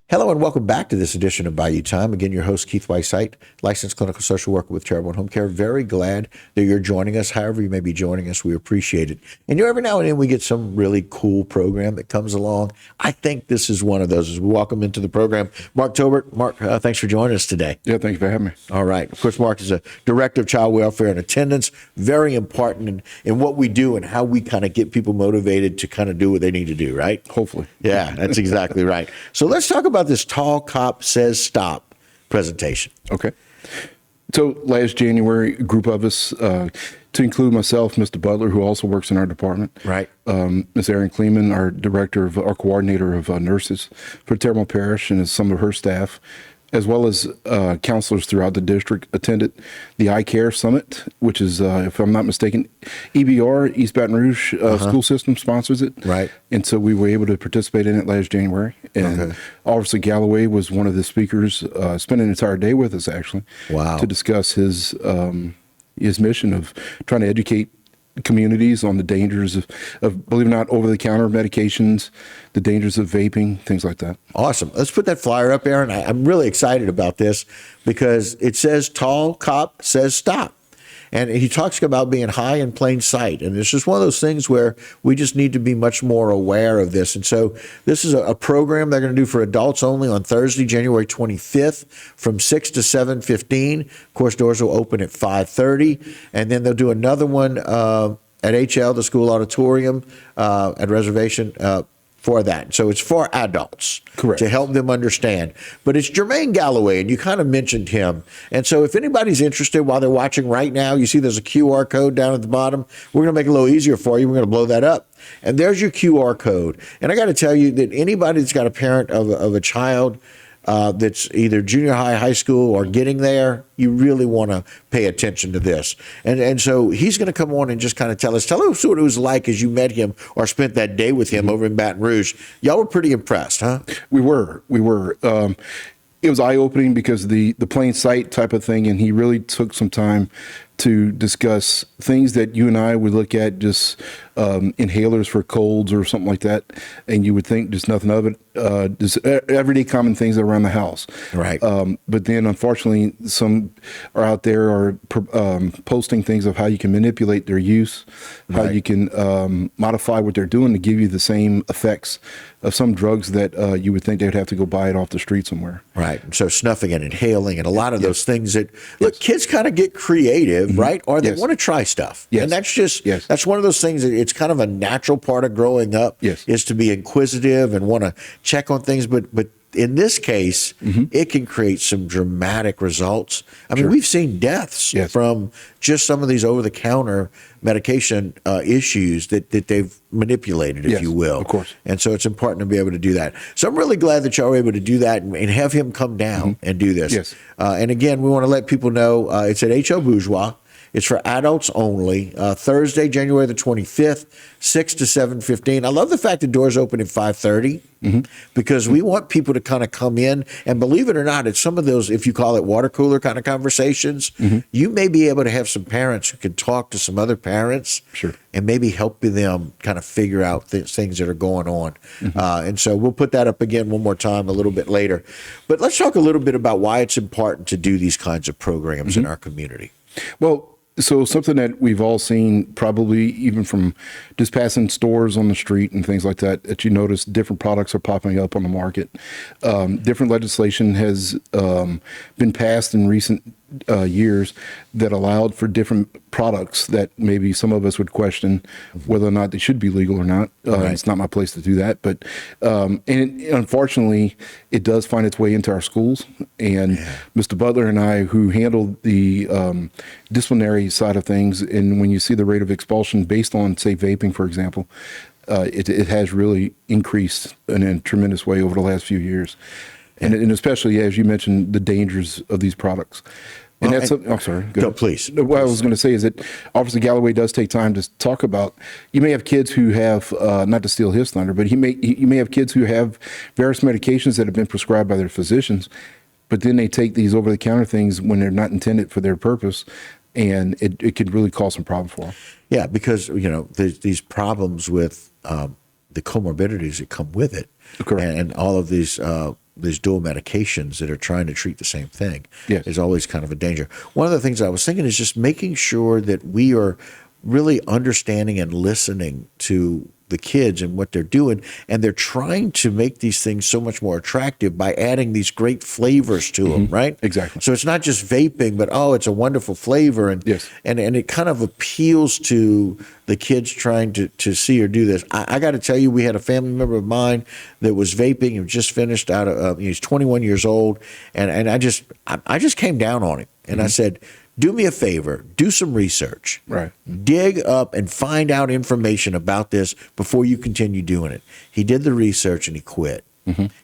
Hello and welcome back to this edition of Bayou Time. Again, your host, Keith Whiteside, licensed clinical social worker with Charitable and Home Care. Very glad that you're joining us. However you may be joining us, we appreciate it. And every now and then we get some really cool program that comes along. I think this is one of those. As we welcome into the program, Mark Tobert. Mark, thanks for joining us today. Yeah, thank you for having me. All right. Of course, Mark is a director of child welfare and attendance. Very important in what we do and how we kind of get people motivated to kind of do what they need to do, right? Hopefully. Yeah, that's exactly right. So let's talk about this Tall Cop Says Stop presentation. Okay. So last January, a group of us, to include myself, Mr. Butler, who also works in our department. Right. Ms. Erin Kleeman, our coordinator of nurses for Terrebonne Parish, and some of her staff, as well as counselors throughout the district, attended the I Care Summit, which is, if I'm not mistaken, EBR, East Baton Rouge school system sponsors it. Right. And so we were able to participate in it last January. And Officer Galloway was one of the speakers, spent an entire day with us, actually. Wow. To discuss his mission of trying to educate communities on the dangers of believe it or not, over-the-counter medications, the dangers of vaping, things like that. Awesome. Let's put that flyer up, Aaron. I'm really excited about this because it says Tall Cop Says Stop. And he talks about being high in plain sight. And it's just one of those things where we just need to be much more aware of this. And so this is a program they're going to do for adults only on Thursday, January 25th from 6 to 7:15. Of course, doors will open at 5:30. And then they'll do another one at HL, the school auditorium, at reservation for that. So it's for adults. Correct. To help them understand. But it's Jermaine Galloway, and you kind of mentioned him. And so if anybody's interested while they're watching right now, you see there's a QR code down at the bottom. We're going to make it a little easier for you. We're going to blow that up. And there's your QR code. And I got to tell you that anybody that's got a parent of a child that's either junior high, high school, or getting there, you really want to pay attention to this. And so he's going to come on and just kind of tell us what it was like as you met him or spent that day with him over in Baton Rouge. Y'all were pretty impressed, huh? We were. It was eye-opening because the plain sight type of thing, and he really took some time to discuss things that you and I would look at, just inhalers for colds or something like that, and you would think just nothing of it, just everyday common things around the house. Right. But then, unfortunately, some are out there are posting things of how you can manipulate their use, how you can modify what they're doing to give you the same effects of some drugs that you would think they would have to go buy it off the street somewhere. Right. So snuffing and inhaling and a lot of those things that, look, kids kind of get creative, right? Or they want to try stuff. Yes. And that's just, that's one of those things that it's kind of a natural part of growing up is to be inquisitive and want to check on things. But in this case, it can create some dramatic results. I mean, we've seen deaths from just some of these over-the-counter medication issues that they've manipulated, if you will. Of course. And so it's important to be able to do that. So I'm really glad that y'all were able to do that and have him come down and do this. Yes. And again, we want to let people know it's at H.O. Bourgeois. It's for adults only. Thursday, January the 25th, 6 to 7:15. I love the fact the doors open at 5:30 because we want people to kind of come in. And believe it or not, it's some of those, if you call it water cooler kind of conversations, you may be able to have some parents who can talk to some other parents and maybe help them kind of figure out things that are going on. And so we'll put that up again one more time a little bit later. But let's talk a little bit about why it's important to do these kinds of programs in our community. Well, so something that we've all seen, probably even from just passing stores on the street and things like that, that you notice different products are popping up on the market. Different legislation has been passed in recent years that allowed for different products that maybe some of us would question whether or not they should be legal or not. It's not my place to do that, but unfortunately, it does find its way into our schools. And Mr. Butler and I, who handled the disciplinary side of things, and when you see the rate of expulsion based on, say, vaping, for example, it has really increased in a tremendous way over the last few years. And especially, as you mentioned, the dangers of these products. And that's sorry. No, please. What I was going to say is that Officer Galloway does take time to talk about. You may have kids who have, not to steal his thunder, but you may have kids who have various medications that have been prescribed by their physicians, but then they take these over-the-counter things when they're not intended for their purpose, and it could really cause some problems for them. Yeah, because there's these problems with the comorbidities that come with it, and all of these these dual medications that are trying to treat the same thing Yes. is always kind of a danger. One of the things I was thinking is just making sure that we are really understanding and listening to the kids and what they're doing, and they're trying to make these things so much more attractive by adding these great flavors to them, right? Exactly. So it's not just vaping, but it's a wonderful flavor, and Yes. and it kind of appeals to the kids trying to see or do this. I got to tell you, we had a family member of mine that was vaping and just finished out of. He's 21 years old, and I just came down on him, and I said, do me a favor, do some research. Right. Dig up and find out information about this before you continue doing it. He did the research and he quit.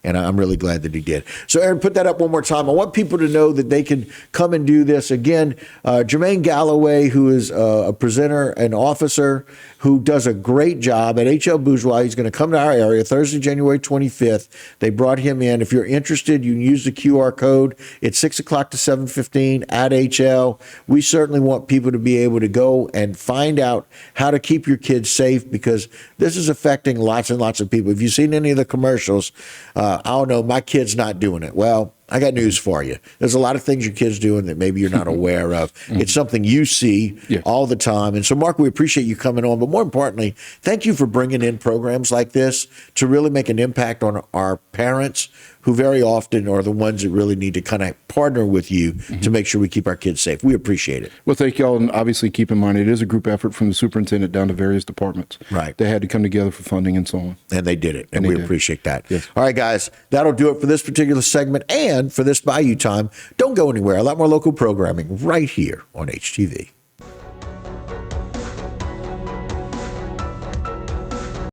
And I'm really glad that he did. So, Aaron, put that up one more time. I want people to know that they can come and do this. Again, Jermaine Galloway, who is a presenter and officer who does a great job at HL Bourgeois. He's going to come to our area Thursday, January 25th. They brought him in. If you're interested, you can use the QR code. It's 6 o'clock to 7:15 at HL. We certainly want people to be able to go and find out how to keep your kids safe, because this is affecting lots and lots of people. If you've seen any of the commercials, I don't know, my kid's not doing it. Well, I got news for you. There's a lot of things your kid's doing that maybe you're not aware of. It's something you see all the time. And so, Mark, we appreciate you coming on. But more importantly, thank you for bringing in programs like this to really make an impact on our parents, who very often are the ones that really need to kind of partner with you to make sure we keep our kids safe. We appreciate it. Well, thank y'all. And obviously keep in mind, it is a group effort from the superintendent down to various departments. Right. They had to come together for funding and so on. And they did it. And we appreciate that. Yes. All right, guys, that'll do it for this particular segment and for this Bayou Time. Don't go anywhere. A lot more local programming right here on HTV.